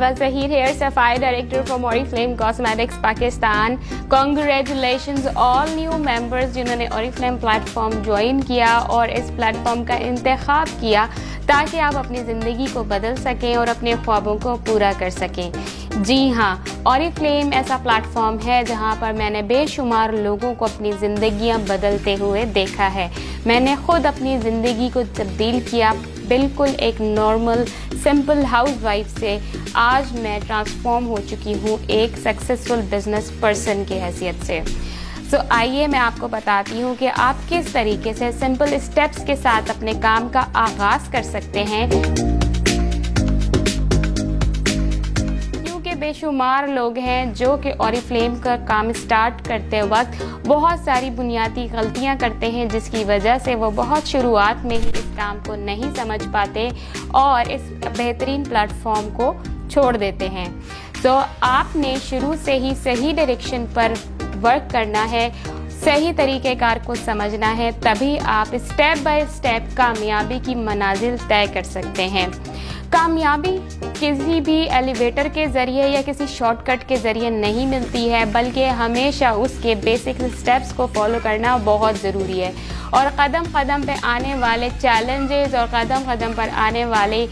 Salwa Zahir here, Sapphire Director from Oriflame Cosmetics Pakistan. Congratulations all new members जिन्होंने Oriflame platform join किया और इस platform का इंतखाब किया ताकि आप अपनी ज़िंदगी को बदल सकें और अपने ख्वाबों को पूरा कर सकें। जी हाँ, Oriflame ऐसा प्लेटफॉर्म है जहाँ पर मैंने बेशुमार लोगों को अपनी ज़िंदगियाँ बदलते हुए देखा है। मैंने ख़ुद अपनी ज़िंदगी को तब्दील किया, बिल्कुल एक नॉर्मल सिंपल हाउसवाइफ से आज मैं ट्रांसफॉर्म हो चुकी हूँ एक सक्सेसफुल बिजनेस पर्सन की हैसियत से। सो आइए मैं आपको बताती हूँ कि आप किस तरीके से सिंपल स्टेप्स के साथ अपने काम का आगाज़ कर सकते हैं, क्योंकि बेशुमार लोग हैं जो कि Oriflame का काम स्टार्ट करते वक्त बहुत सारी बुनियादी गलतियाँ करते हैं जिसकी वजह से वो बहुत शुरुआत में ही इस काम को नहीं समझ पाते और इस बेहतरीन प्लेटफॉर्म को छोड़ देते हैं। सो आपने शुरू से ही सही डायरेक्शन पर वर्क करना है, सही तरीक़ेकार को समझना है, तभी आप स्टेप बाय स्टेप कामयाबी की मनाजिल तय कर सकते हैं। कामयाबी किसी भी एलिवेटर के ज़रिए या किसी शॉर्टकट के ज़रिए नहीं मिलती है, बल्कि हमेशा उसके बेसिक स्टेप्स को फॉलो करना बहुत ज़रूरी है और कदम कदम पे आने वाले चैलेंजेस और कदम कदम पर आने वाले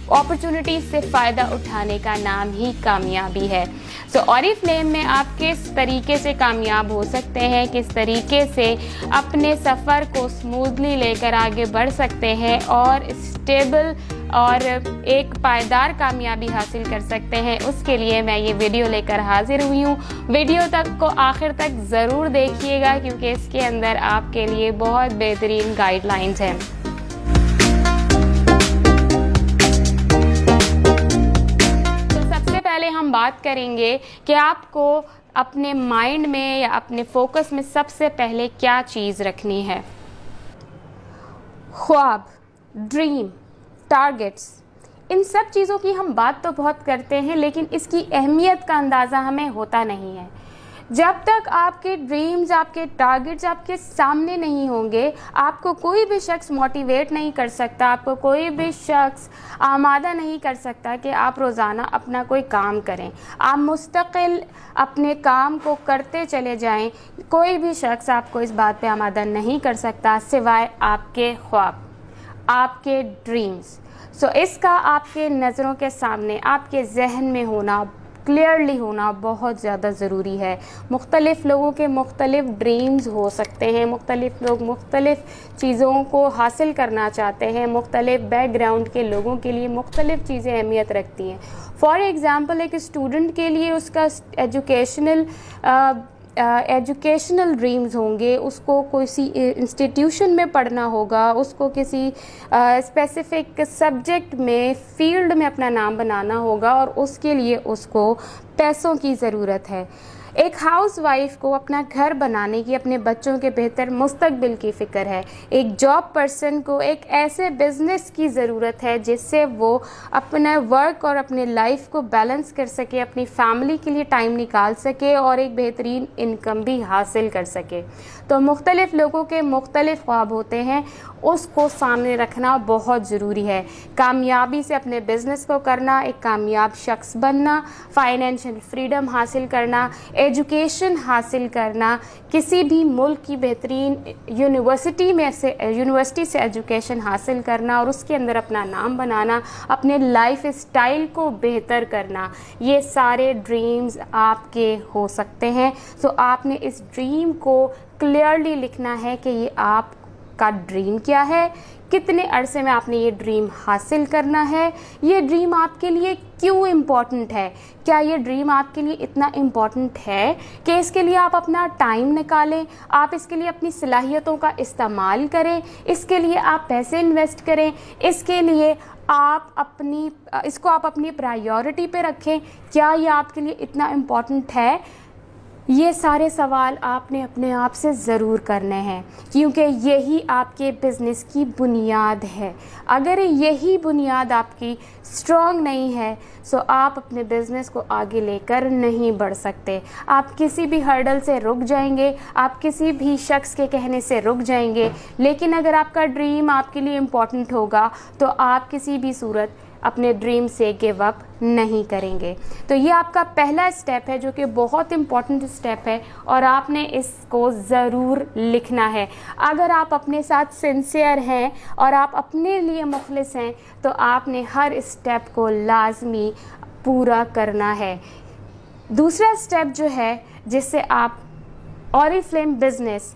अपॉर्चुनिटीज़ से फ़ायदा उठाने का नाम ही कामयाबी है। सो Oriflame में आप किस तरीके से कामयाब हो सकते हैं, किस तरीके से अपने सफ़र को स्मूथली लेकर आगे बढ़ सकते हैं और स्टेबल और एक पायदार कामयाबी हासिल कर सकते हैं, उसके लिए मैं ये वीडियो लेकर हाजिर हुई हूँ। वीडियो तक को आखिर तक ज़रूर देखिएगा क्योंकि इसके अंदर आपके लिए बहुत बेहतरीन गाइडलाइंस हैं। पहले हम बात करेंगे कि आपको अपने माइंड में या अपने फोकस में सबसे पहले क्या चीज़ रखनी है। ख्वाब, ड्रीम, टारगेट्स, इन सब चीज़ों की हम बात तो बहुत करते हैं लेकिन इसकी अहमियत का अंदाज़ा हमें होता नहीं है। जब तक आपके ड्रीम्स, आपके टारगेट्स आपके सामने नहीं होंगे, आपको कोई भी शख्स मोटिवेट नहीं कर सकता, आपको कोई भी शख्स आमादा नहीं कर सकता कि आप रोज़ाना अपना कोई काम करें। आप मुस्तकिल अपने काम को करते चले जाएं, कोई भी शख्स आपको इस बात पे आमादा नहीं कर सकता सिवाय आपके ख्वाब, आपके ड्रीम्स। सो इसका आपके नज़रों के सामने, आपके जहन में होना, क्लियरली होना बहुत ज़्यादा ज़रूरी है। मुख्तलिफ़ लोगों के मुख्तलिफ़ ड्रीम्स हो सकते हैं, मुख्तलिफ़ लोग मुख्तलिफ़ चीज़ों को हासिल करना चाहते हैं, मुख्तलिफ़ बैकग्राउंड के लोगों के लिए मुख्तलिफ़ चीज़ें अहमियत रखती हैं। फॉर एग्ज़ाम्पल एक स्टूडेंट के लिए उसका एजुकेशनल ड्रीम्स होंगे, उसको किसी इंस्टीट्यूशन में पढ़ना होगा, उसको किसी स्पेसिफ़िक सब्जेक्ट में, फ़ील्ड में अपना नाम बनाना होगा और उसके लिए उसको पैसों की ज़रूरत है। एक हाउसवाइफ को अपना घर बनाने की, अपने बच्चों के बेहतर मुस्तकबिल की फ़िक्र है। एक जॉब पर्सन को एक ऐसे बिज़नेस की ज़रूरत है जिससे वो अपना वर्क और अपने लाइफ को बैलेंस कर सके, अपनी फैमिली के लिए टाइम निकाल सके और एक बेहतरीन इनकम भी हासिल कर सके। तो मुख्तलिफ़ लोगों के मुख्तलिफ़ ख्वाब होते हैं, उसको सामने रखना बहुत ज़रूरी है। कामयाबी से अपने बिज़नेस को करना, एक कामयाब शख्स बनना, फाइनेंशियल फ्रीडम हासिल करना, एजुकेशन हासिल करना, किसी भी मुल्क की बेहतरीन यूनिवर्सिटी से एजुकेशन हासिल करना और उसके अंदर अपना नाम बनाना, अपने लाइफ स्टाइल को बेहतर करना, ये सारे ड्रीम्स आपके हो सकते हैं। सो आपने इस ड्रीम को क्लियरली लिखना है कि ये आपका ड्रीम क्या है, कितने अरसे में आपने ये ड्रीम हासिल करना है, ये ड्रीम आपके लिए क्यों इम्पॉर्टेंट है, क्या ये ड्रीम आपके लिए इतना इम्पॉर्टेंट है कि इसके लिए आप अपना टाइम निकालें, आप इसके लिए अपनी सलाहियतों का इस्तेमाल करें, इसके लिए आप पैसे इन्वेस्ट करें, इसके लिए इसको आप अपनी प्रायोरिटी पे रखें, क्या ये आपके लिए इतना इम्पॉर्टेंट है। ये सारे सवाल आपने अपने आप से ज़रूर करने हैं क्योंकि यही आपके बिज़नेस की बुनियाद है। अगर यही बुनियाद आपकी स्ट्रॉन्ग नहीं है तो आप अपने बिज़नेस को आगे लेकर नहीं बढ़ सकते। आप किसी भी हर्डल से रुक जाएंगे, आप किसी भी शख्स के कहने से रुक जाएंगे। लेकिन अगर आपका ड्रीम आपके लिए इम्पॉर्टेंट होगा तो आप किसी भी सूरत अपने ड्रीम से गिव अप नहीं करेंगे। तो ये आपका पहला स्टेप है जो कि बहुत इम्पॉर्टेंट स्टेप है और आपने इसको ज़रूर लिखना है। अगर आप अपने साथ सिंसियर हैं और आप अपने लिए मुखलिस हैं तो आपने हर स्टेप को लाजमी पूरा करना है। दूसरा स्टेप जो है जिससे आप ऑरिफ्लेम बिज़नेस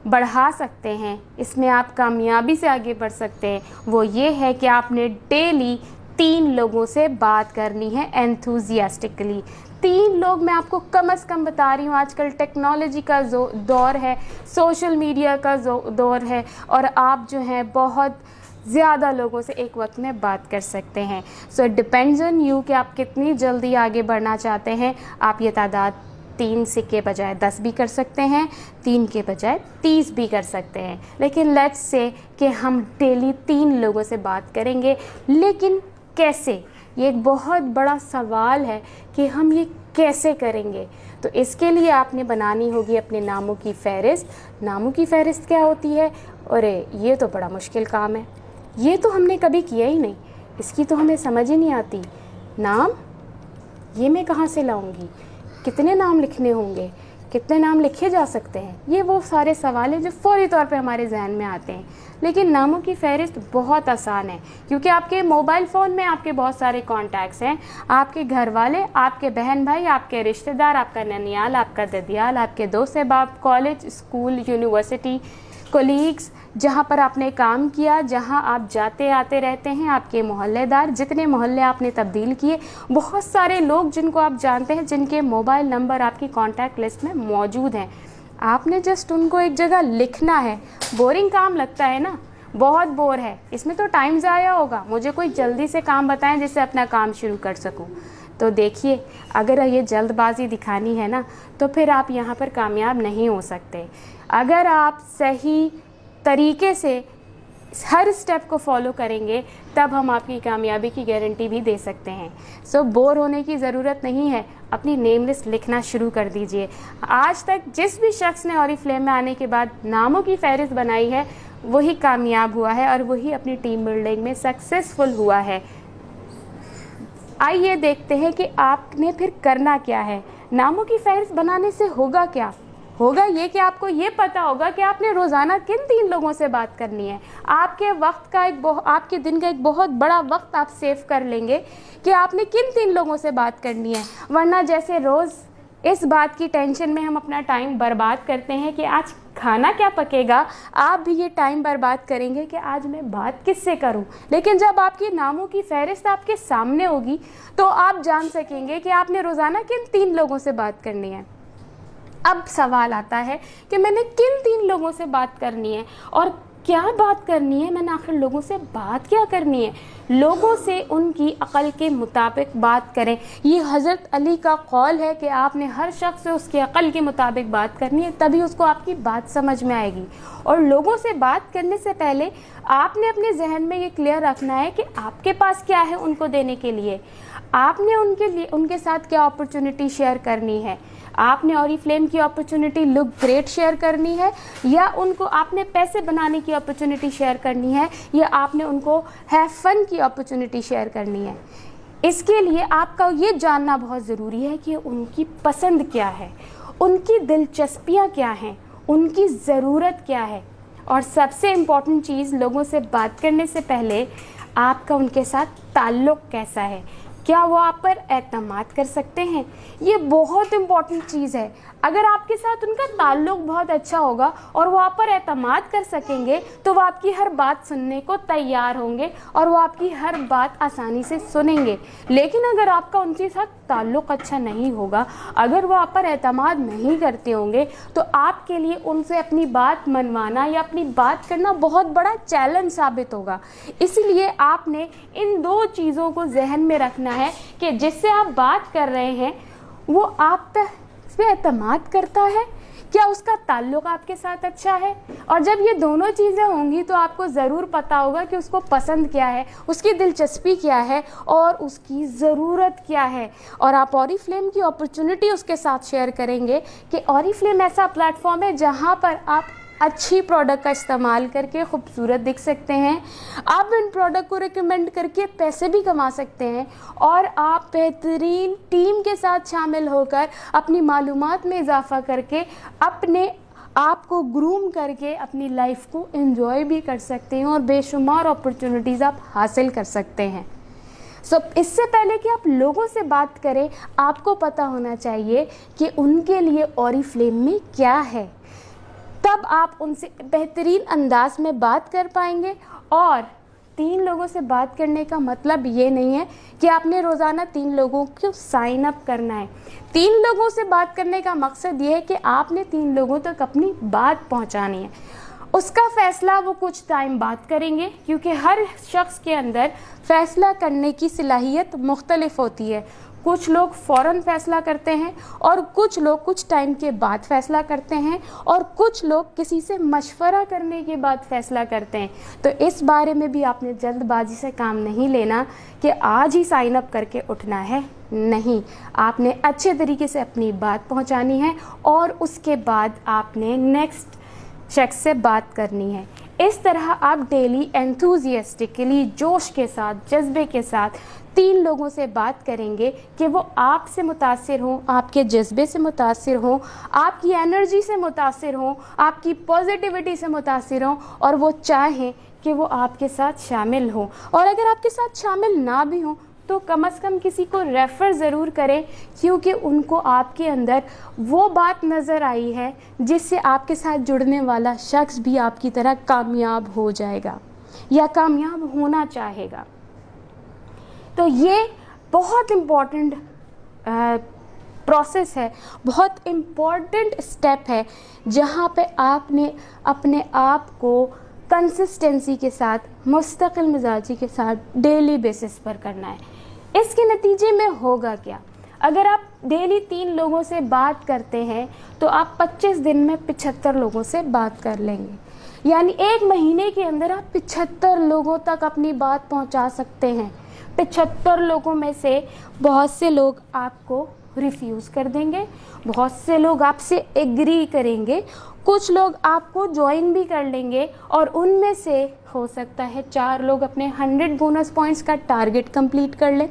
बढ़ा सकते हैं, इसमें आप कामयाबी से आगे बढ़ सकते हैं, वो ये है कि आपने डेली 3 लोगों से बात करनी है एंथुजियास्टिकली। 3 लोग मैं आपको कम से कम बता रही हूँ, आजकल टेक्नोलॉजी का दौर है, सोशल मीडिया का दौर है और आप जो हैं बहुत ज़्यादा लोगों से एक वक्त में बात कर सकते हैं। So it depends on you कि आप कितनी जल्दी आगे बढ़ना चाहते हैं। आप ये तादाद 3 से के बजाय 10 भी कर सकते हैं, 3 के बजाय 30 भी कर सकते हैं, लेकिन लेट्स से कि हम डेली 3 लोगों से बात करेंगे। लेकिन कैसे? ये एक बहुत बड़ा सवाल है कि हम ये कैसे करेंगे। तो इसके लिए आपने बनानी होगी अपने नामों की फ़हरिस्त। नामों की फ़हरिस्त क्या होती है? अरे ये तो बड़ा मुश्किल काम है, ये तो हमने कभी किया ही नहीं, इसकी तो हमें समझ ही नहीं आती। नाम ये मैं कहाँ से लाऊंगी, कितने नाम लिखने होंगे, कितने नाम लिखे जा सकते हैं, ये वो सारे सवाल हैं जो फौरी तौर पे हमारे जहन में आते हैं। लेकिन नामों की फ़हरिस्त बहुत आसान है क्योंकि आपके मोबाइल फ़ोन में आपके बहुत सारे कॉन्टैक्ट्स हैं। आपके घर वाले, आपके बहन भाई, आपके रिश्तेदार, आपका ननियाल, आपका ददियाल, आपके दोस्त अहबाब, कॉलेज, स्कूल, यूनिवर्सिटी, कोलीग्स, जहाँ पर आपने काम किया, जहाँ आप जाते आते रहते हैं, आपके मोहल्लेदार, जितने मोहल्ले आपने तब्दील किए, बहुत सारे लोग जिनको आप जानते हैं जिनके मोबाइल नंबर आपकी कॉन्टैक्ट लिस्ट में मौजूद हैं। आपने जस्ट उनको एक जगह लिखना है। बोरिंग काम लगता है ना, बहुत बोर है, इसमें तो टाइम ज़ाया होगा, मुझे कोई जल्दी से काम बताएं जिससे अपना काम शुरू कर सकूं। तो देखिए, अगर ये जल्दबाजी दिखानी है ना तो फिर आप यहाँ पर कामयाब नहीं हो सकते। अगर आप सही तरीके से हर स्टेप को फॉलो करेंगे तब हम आपकी कामयाबी की गारंटी भी दे सकते हैं। सो बोर होने की ज़रूरत नहीं है, अपनी नेम लिस्ट लिखना शुरू कर दीजिए। आज तक जिस भी शख्स ने ऑरिफ्लेम में आने के बाद नामों की फ़हरिस्त बनाई है वही कामयाब हुआ है और वही अपनी टीम बिल्डिंग में सक्सेसफुल हुआ है। आइए देखते हैं कि आपने फिर करना क्या है। नामों की फ़हरिस्त बनाने से होगा क्या? होगा ये कि आपको ये पता होगा कि आपने रोज़ाना किन 3 लोगों से बात करनी है। आपके वक्त का आपके दिन का एक बहुत बड़ा वक्त आप सेव कर लेंगे कि आपने किन 3 लोगों से बात करनी है। वरना जैसे रोज़ इस बात की टेंशन में हम अपना टाइम बर्बाद करते हैं कि आज खाना क्या पकेगा, आप भी ये टाइम बर्बाद करेंगे कि आज मैं बात किससे करूं। लेकिन जब आपकी नामों की फ़हरिस्त आपके सामने होगी तो आप जान सकेंगे कि आपने रोज़ाना किन 3 लोगों से बात करनी है। अब सवाल आता है कि मैंने किन 3 लोगों से बात करनी है और क्या बात करनी है, मैंने आखिर लोगों से बात क्या करनी है। लोगों से उनकी अक़ल के मुताबिक बात करें। ये हज़रत अली का कौल है कि आपने हर शख्स से उसके अक़ल के मुताबिक बात करनी है, तभी उसको आपकी बात समझ में आएगी। और लोगों से बात करने से पहले आपने अपने जहन में ये क्लियर रखना है कि आपके पास क्या है उनको देने के लिए। आपने उनके साथ क्या अपॉर्चुनिटी शेयर करनी है। आपने ऑरिफ्लेम की अपॉर्चुनिटी लुक ग्रेट शेयर करनी है या उनको आपने पैसे बनाने की अपॉर्चुनिटी शेयर करनी है या आपने उनको हैव फन की अपॉर्चुनिटी शेयर करनी है। इसके लिए आपका ये जानना बहुत ज़रूरी है कि उनकी पसंद क्या है, उनकी दिलचस्पियाँ क्या हैं, उनकी ज़रूरत क्या है। और सबसे इम्पॉर्टेंट चीज़, लोगों से बात करने से पहले आपका उनके साथ ताल्लुक़ कैसा है, क्या वो आप पर एतमाद कर सकते हैं। ये बहुत इम्पॉर्टेंट चीज़ है। अगर आपके साथ उनका ताल्लुक़ बहुत अच्छा होगा और वो आप पर एतमाद कर सकेंगे तो वो आपकी हर बात सुनने को तैयार होंगे और वो आपकी हर बात आसानी से सुनेंगे। लेकिन अगर आपका उनके साथ ताल्लुक़ अच्छा नहीं होगा, अगर वो आप पर एतमाद नहीं करते होंगे तो आपके लिए उनसे अपनी बात मनवाना या अपनी बात करना बहुत बड़ा चैलेंज साबित होगा। इसलिए आपने इन 2 चीज़ों को जहन में रखना है कि जिससे आप बात कर रहे हैं वो आप पे एतमाद करता है, क्या उसका ताल्लुक़ आपके साथ अच्छा है। और जब ये दोनों चीज़ें होंगी तो आपको ज़रूर पता होगा कि उसको पसंद क्या है, उसकी दिलचस्पी क्या है और उसकी ज़रूरत क्या है। और आप ऑरिफ्लेम की अपॉर्चुनिटी उसके साथ शेयर करेंगे कि ऑरिफ्लेम ऐसा प्लेटफॉर्म है जहाँ पर आप अच्छी प्रोडक्ट का इस्तेमाल करके खूबसूरत दिख सकते हैं। आप इन प्रोडक्ट को रिकमेंड करके पैसे भी कमा सकते हैं और आप बेहतरीन टीम के साथ शामिल होकर अपनी मालूमात में इजाफ़ा करके अपने आप को ग्रूम करके अपनी लाइफ को एंजॉय भी कर सकते हैं और बेशुमार अपॉर्चुनिटीज़ आप हासिल कर सकते हैं। इससे पहले कि आप लोगों से बात करें, आपको पता होना चाहिए कि उनके लिए ऑरिफ्लेम में क्या है, तब आप उनसे बेहतरीन अंदाज में बात कर पाएंगे। और 3 लोगों से बात करने का मतलब ये नहीं है कि आपने रोज़ाना 3 लोगों को साइन अप करना है। 3 लोगों से बात करने का मकसद ये है कि आपने 3 लोगों तक अपनी बात पहुंचानी है। उसका फ़ैसला वो कुछ टाइम बाद करेंगे, क्योंकि हर शख्स के अंदर फ़ैसला करने की सलाहियत मुख्तलिफ होती है। कुछ लोग फ़ौरन फ़ैसला करते हैं और कुछ लोग कुछ टाइम के बाद फ़ैसला करते हैं और कुछ लोग किसी से मशवरा करने के बाद फ़ैसला करते हैं। तो इस बारे में भी आपने जल्दबाजी से काम नहीं लेना कि आज ही साइन अप करके उठना है, नहीं। आपने अच्छे तरीके से अपनी बात पहुंचानी है और उसके बाद आपने नेक्स्ट शख्स से बात करनी है। इस तरह आप डेली एंथुजियास्टिकली, जोश के साथ, जज्बे के साथ 3 लोगों से बात करेंगे कि वो आपसे मुतासिर हों, आपके जज्बे से मुतासिर हों, आपकी एनर्जी से मुतासिर हों, आपकी पॉजिटिविटी से मुतासिर हों और वो चाहें कि वो आपके साथ शामिल हों। और अगर आपके साथ शामिल ना भी हों तो कम से कम किसी को रेफ़र ज़रूर करें, क्योंकि उनको आपके अंदर वो बात नज़र आई है जिससे आपके साथ जुड़ने वाला शख्स भी आपकी तरह कामयाब हो जाएगा या कामयाब होना चाहेगा। तो ये बहुत इम्पॉर्टेंट प्रोसेस है, बहुत इम्पॉर्टेंट स्टेप है, जहाँ पे आपने अपने आप को कंसिस्टेंसी के साथ, मुस्तकिल मिजाजी के साथ डेली बेसिस पर करना है। इसके नतीजे में होगा क्या? अगर आप डेली 3 लोगों से बात करते हैं तो आप 25 दिन में 75 लोगों से बात कर लेंगे। यानी 1 महीने के अंदर आप 75 लोगों तक अपनी बात पहुंचा सकते हैं। 75 लोगों में से बहुत से लोग आपको रिफ्यूज़ कर देंगे, बहुत से लोग आपसे एग्री करेंगे, कुछ लोग आपको ज्वाइन भी कर लेंगे और उनमें से हो सकता है 4 लोग अपने 100 बोनस पॉइंट्स का टारगेट कंप्लीट कर लें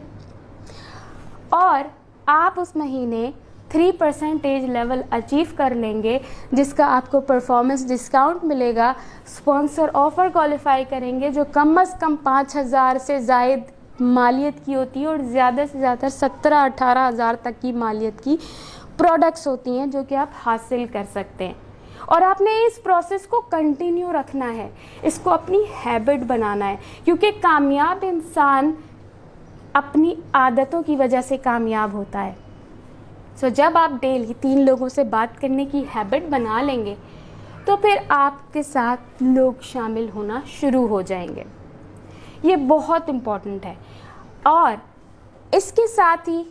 और आप उस महीने 3% लेवल अचीव कर लेंगे, जिसका आपको परफॉर्मेंस डिस्काउंट मिलेगा। स्पॉन्सर ऑफ़र क्वालिफाई करेंगे जो कम से कम 5,000 से ज़ायद मालियत की होती है और ज़्यादा से ज़्यादा 17-18 हज़ार तक की मालियत की प्रोडक्ट्स होती हैं जो कि आप हासिल कर सकते हैं। और आपने इस प्रोसेस को कंटिन्यू रखना है, इसको अपनी हैबिट बनाना है, क्योंकि कामयाब इंसान अपनी आदतों की वजह से कामयाब होता है। जब आप डेली 3 लोगों से बात करने की हैबिट बना लेंगे तो फिर आपके साथ लोग शामिल होना शुरू हो जाएंगे। ये बहुत इम्पॉर्टेंट है। और इसके साथ ही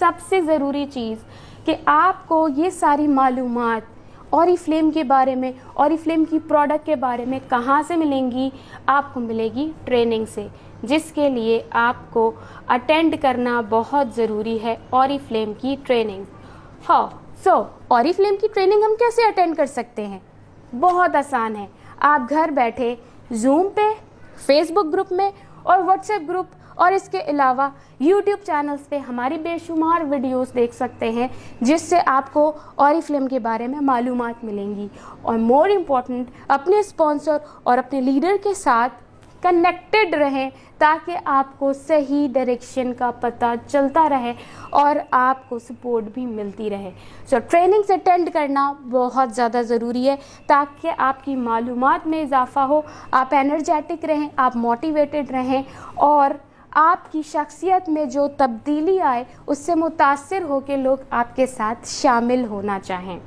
सबसे ज़रूरी चीज़ कि आपको ये सारी मालूमात ऑरिफ्लेम के बारे में, ऑरिफ्लेम की प्रोडक्ट के बारे में कहाँ से मिलेंगी? आपको मिलेगी ट्रेनिंग से, जिसके लिए आपको अटेंड करना बहुत ज़रूरी है ऑरिफ्लेम की ट्रेनिंग। ऑरिफ्लेम की ट्रेनिंग हम कैसे अटेंड कर सकते हैं? बहुत आसान है। आप घर बैठे जूम पे, फेसबुक ग्रुप में और व्हाट्सएप ग्रुप और इसके अलावा यूट्यूब चैनल्स पे हमारी बेशुमार वीडियोस देख सकते हैं, जिससे आपको ऑरिफ्लेम के बारे में मालूमात मिलेंगी। और मोर इम्पॉर्टेंट, अपने स्पॉन्सर और अपने लीडर के साथ कनेक्टेड रहें ताकि आपको सही डायरेक्शन का पता चलता रहे और आपको सपोर्ट भी मिलती रहे। ट्रेनिंग्स अटेंड करना बहुत ज़्यादा ज़रूरी है ताकि आपकी मालूमात में इजाफ़ा हो, आप एनर्जेटिक रहें, आप मोटिवेटेड रहें और आपकी शख्सियत में जो तब्दीली आए उससे मुतासिर हो के लोग आपके साथ शामिल होना चाहें।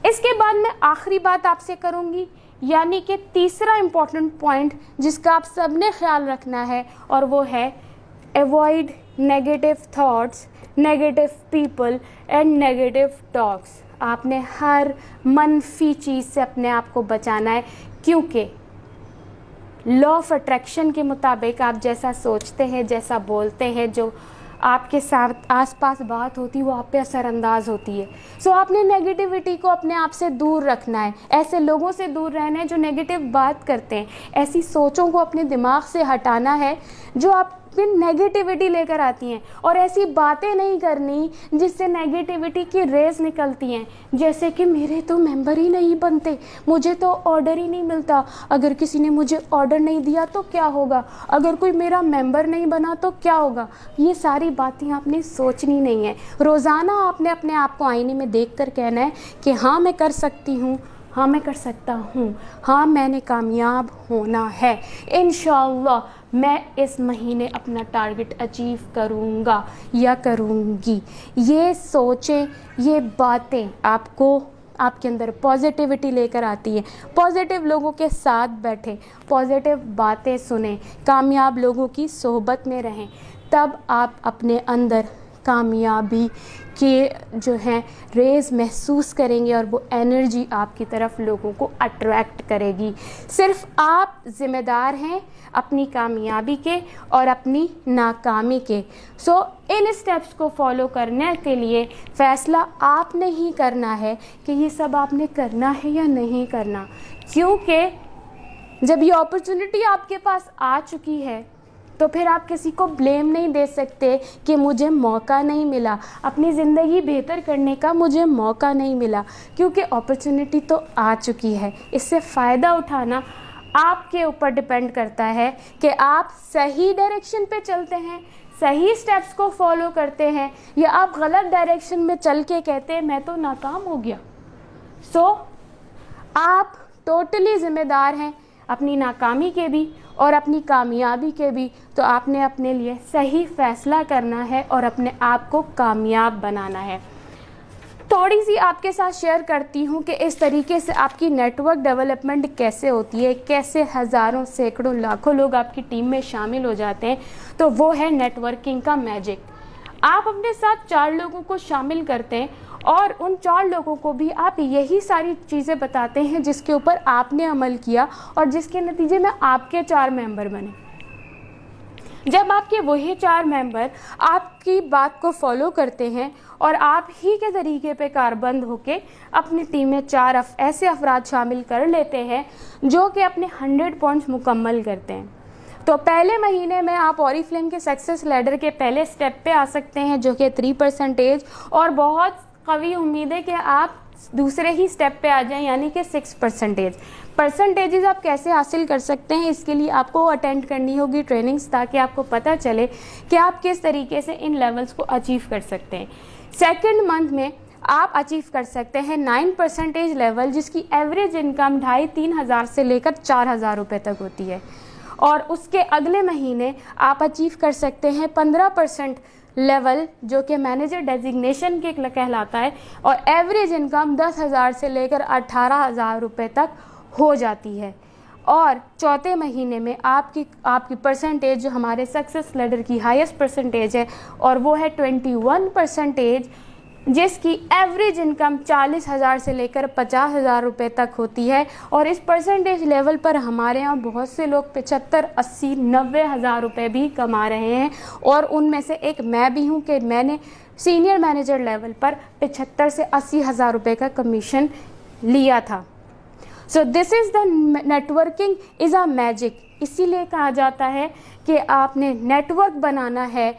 इसके बाद मैं आखिरी बात आपसे करूँगी, यानी कि तीसरा इम्पॉर्टेंट पॉइंट जिसका आप सब ने ख्याल रखना है, और वो है avoid negative thoughts, negative people and negative talks. आपने हर मनफी चीज़ से अपने आप को बचाना है, क्योंकि लॉ ऑफ अट्रैक्शन के मुताबिक आप जैसा सोचते हैं, जैसा बोलते हैं, जो आपके साथ आसपास बात होती वो आप पे असरअंदाज होती है। सो आपने नेगेटिविटी को अपने आप से दूर रखना है, ऐसे लोगों से दूर रहना है जो नेगेटिव बात करते हैं, ऐसी सोचों को अपने दिमाग से हटाना है जो आप फिर नेगेटिविटी लेकर आती हैं, और ऐसी बातें नहीं करनी जिससे नेगेटिविटी की रेस निकलती हैं, जैसे कि मेरे तो मेंबर ही नहीं बनते, मुझे तो ऑर्डर ही नहीं मिलता, अगर किसी ने मुझे ऑर्डर नहीं दिया तो क्या होगा, अगर कोई मेरा मेंबर नहीं बना तो क्या होगा। ये सारी बातें आपने सोचनी नहीं है। रोज़ाना आपने अपने आप को आईने में देख कर कहना है कि हाँ मैं कर सकती हूँ, हाँ मैं कर सकता हूँ, हाँ मैंने कामयाब होना है, इंशाअल्लाह मैं इस महीने अपना टारगेट अचीव करूँगा या करूँगी। ये सोचें, ये बातें आपको आपके अंदर पॉजिटिविटी लेकर आती है। पॉजिटिव लोगों के साथ बैठें, पॉजिटिव बातें सुनें, कामयाब लोगों की सोहबत में रहें, तब आप अपने अंदर कामयाबी के जो हैं रेज़ महसूस करेंगे और वो एनर्जी आपकी तरफ लोगों को अट्रैक्ट करेगी। सिर्फ आप ज़िम्मेदार हैं अपनी कामयाबी के और अपनी नाकामी के। सो इन स्टेप्स को फॉलो करने के लिए फ़ैसला आपने ही करना है कि ये सब आपने करना है या नहीं करना, क्योंकि जब ये अपॉर्चुनिटी आपके पास आ चुकी है तो फिर आप किसी को ब्लेम नहीं दे सकते कि मुझे मौका नहीं मिला, अपनी ज़िंदगी बेहतर करने का मुझे मौका नहीं मिला, क्योंकि अपॉर्चुनिटी तो आ चुकी है। इससे फ़ायदा उठाना आपके ऊपर डिपेंड करता है कि आप सही डायरेक्शन पे चलते हैं, सही स्टेप्स को फॉलो करते हैं, या आप गलत डायरेक्शन में चल के कहते हैं मैं तो नाकाम हो गया। सो आप टोटली ज़िम्मेदार हैं अपनी नाकामी के भी और अपनी कामयाबी के भी। तो आपने अपने लिए सही फ़ैसला करना है और अपने आप को कामयाब बनाना है। थोड़ी सी आपके साथ शेयर करती हूँ कि इस तरीके से आपकी नेटवर्क डेवलपमेंट कैसे होती है, कैसे हज़ारों सैकड़ों लाखों लोग आपकी टीम में शामिल हो जाते हैं। तो वो है नेटवर्किंग का मैजिक। आप अपने साथ 4 लोगों को शामिल करते हैं और उन 4 लोगों को भी आप यही सारी चीज़ें बताते हैं जिसके ऊपर आपने अमल किया और जिसके नतीजे में आपके 4 मेंबर बने। जब आपके वही 4 मेंबर आपकी बात को फॉलो करते हैं और आप ही के तरीके पे कारबंद होके अपनी टीम में 4 ऐसे अफराद शामिल कर लेते हैं जो कि अपने 100 पॉइंट्स मुकम्मल करते हैं, तो पहले महीने में आप ऑरिफ्लेम के सक्सेस लैडर के पहले स्टेप पे आ सकते हैं जो कि 3%, और बहुत कवी उम्मीद है कि आप दूसरे ही स्टेप पे आ जाएं यानी कि 6%। परसेंटेजेस आप कैसे हासिल कर सकते हैं, इसके लिए आपको अटेंड करनी होगी ट्रेनिंग्स, ताकि आपको पता चले कि आप किस तरीके से इन लेवल्स को अचीव कर सकते हैं। सेकेंड मंथ में आप अचीव कर सकते हैं 9% लेवल, जिसकी एवरेज इनकम 2,500-3 हज़ार से लेकर 4,000 रुपये तक होती है। और उसके अगले महीने आप अचीव कर सकते हैं 15% लेवल जो कि मैनेजर डेजिग्नेशन के कहलाता है, और एवरेज इनकम 10,000 से लेकर 18,000 रुपये तक हो जाती है। और चौथे महीने में आपकी परसेंटेज जो हमारे सक्सेस लैडर की हाईएस्ट परसेंटेज है और वो है 21%, जिसकी एवरेज इनकम 40,000 से लेकर 50,000 रुपये तक होती है। और इस परसेंटेज लेवल पर हमारे यहाँ बहुत से लोग 75, 80, 90 हज़ार रुपये भी कमा रहे हैं, और उनमें से एक मैं भी हूँ कि मैंने सीनियर मैनेजर लेवल पर 75 से 80 हज़ार रुपये का कमीशन लिया था। So this is the networking is a magic. इसीलिए कहा जाता है कि आपने नेटवर्क बनाना है।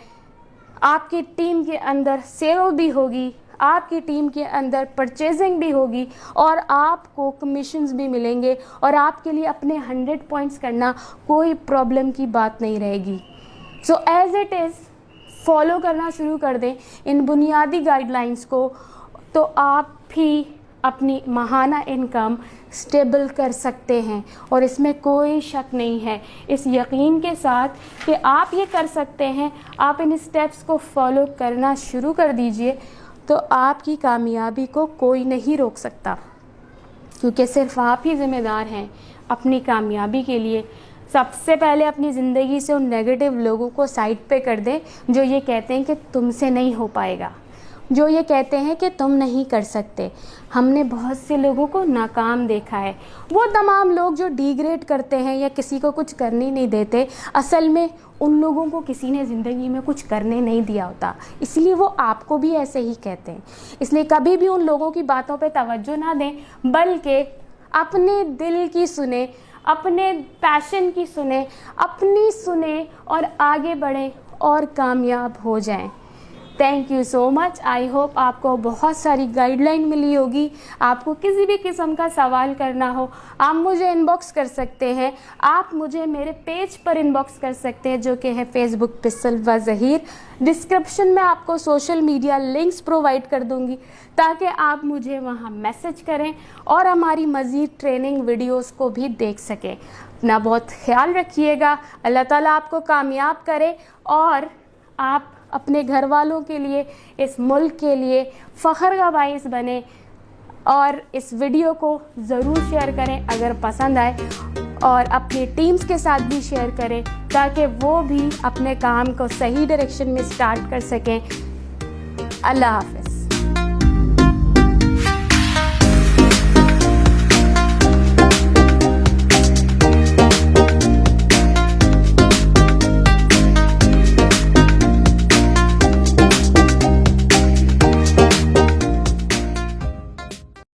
आपकी टीम के अंदर सेल भी होगी, आपकी टीम के अंदर परचेजिंग भी होगी, और आपको कमीशंस भी मिलेंगे, और आपके लिए अपने 100 पॉइंट्स करना कोई प्रॉब्लम की बात नहीं रहेगी। So as it is follow करना शुरू कर दें इन बुनियादी गाइडलाइंस को, तो आप भी अपनी माहाना इनकम स्टेबल कर सकते हैं। और इसमें कोई शक नहीं है, इस यकीन के साथ कि आप ये कर सकते हैं, आप इन स्टेप्स को फॉलो करना शुरू कर दीजिए, तो आपकी कामयाबी को कोई नहीं रोक सकता, क्योंकि सिर्फ आप ही ज़िम्मेदार हैं अपनी कामयाबी के लिए। सबसे पहले अपनी ज़िंदगी से उन नेगेटिव लोगों को साइड पे कर दें जो ये कहते हैं कि तुमसे नहीं हो पाएगा, जो ये कहते हैं कि तुम नहीं कर सकते। हमने बहुत से लोगों को नाकाम देखा है। वो तमाम लोग जो डिग्रेड करते हैं या किसी को कुछ करने नहीं देते, असल में उन लोगों को किसी ने ज़िंदगी में कुछ करने नहीं दिया होता, इसलिए वो आपको भी ऐसे ही कहते हैं। इसलिए कभी भी उन लोगों की बातों पे तवज्जो ना दें, बल्कि अपने दिल की सुने, अपने पैशन की सुने, अपनी सुने और आगे बढ़ें और कामयाब हो जाएं। Thank you so much. I hope आपको बहुत सारी गाइडलाइन मिली होगी। आपको किसी भी किस्म का सवाल करना हो, आप मुझे इनबॉक्स कर सकते हैं। आप मुझे मेरे पेज पर इनबॉक्स कर सकते हैं, जो कि है फेसबुक पे सलवा ज़हीर। डिस्क्रिप्शन में आपको सोशल मीडिया लिंक्स प्रोवाइड कर दूंगी, ताकि आप मुझे वहाँ मैसेज करें और हमारी मज़ीद ट्रेनिंग वीडियोस को भी देख सकें। अपना बहुत ख्याल रखिएगा। अल्लाह ताला आपको कामयाब करे और आप अपने घर वालों के लिए, इस मुल्क के लिए फ़ख्र का बाइस बने। और इस वीडियो को ज़रूर शेयर करें अगर पसंद आए, और अपनी टीम्स के साथ भी शेयर करें, ताकि वो भी अपने काम को सही डायरेक्शन में स्टार्ट कर सकें। अल्लाह हाफ़िज़।